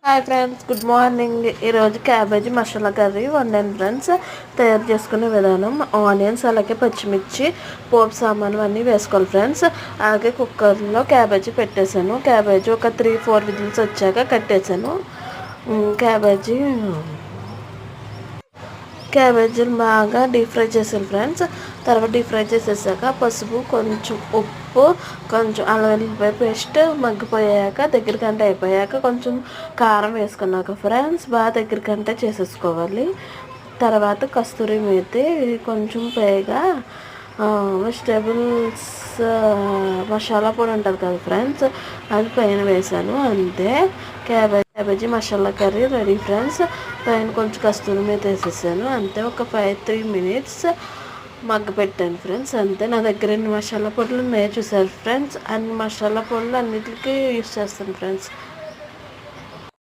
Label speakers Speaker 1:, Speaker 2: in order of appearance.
Speaker 1: Hi friends, good morning. ఈరోజు cabbage masala curry వండాను friends. తయారు చేసుకునే విధానం: ఆనియన్స్, అలాగే పచ్చిమిర్చి, పోపు సామాను అన్నీ వేసుకోవాలి ఫ్రెండ్స్. అలాగే కుక్కర్లో క్యాబేజీ పెట్టేశాను. క్యాబేజీ ఒక 3-4 విజిల్స్ వచ్చాక కట్టేశాను. క్యాబేజీ క్యాబేజీలు బాగా డీప్ ఫ్రై చేసాను ఫ్రెండ్స్. తర్వాత డీప్ ఫ్రై చేసేసాక పసుపు, కొంచెం ఉప్పు, కొంచెం అల్లం వెల్లుల్లిపాయ పేస్ట్ మగ్గిపోయాక దగ్గరికంటే అయిపోయాక కొంచెం కారం వేసుకున్నాక ఫ్రెండ్స్ బాగా దగ్గరికంటే చేసేసుకోవాలి. తర్వాత కస్తూరి మేతి, కొంచెం పైగా వెజిటేబుల్స్ మసాలా పొడి ఉంటుంది కదా ఫ్రెండ్స్, అది పైన వేసాను. అంతే, cabbage masala curry ready friends. పైన కొంచెం కస్తూరి మీద వేసేసాను. అంతే, ఒక 5-3 minutes మగ్గ పెట్టాను ఫ్రెండ్స్. అంతే. నా దగ్గర ఎన్ని మసాలా పొడులు ఉన్నాయో చూసారు ఫ్రెండ్స్. అన్ని మసాలా పొడులు అన్నిటికీ యూస్ చేస్తాను ఫ్రెండ్స్.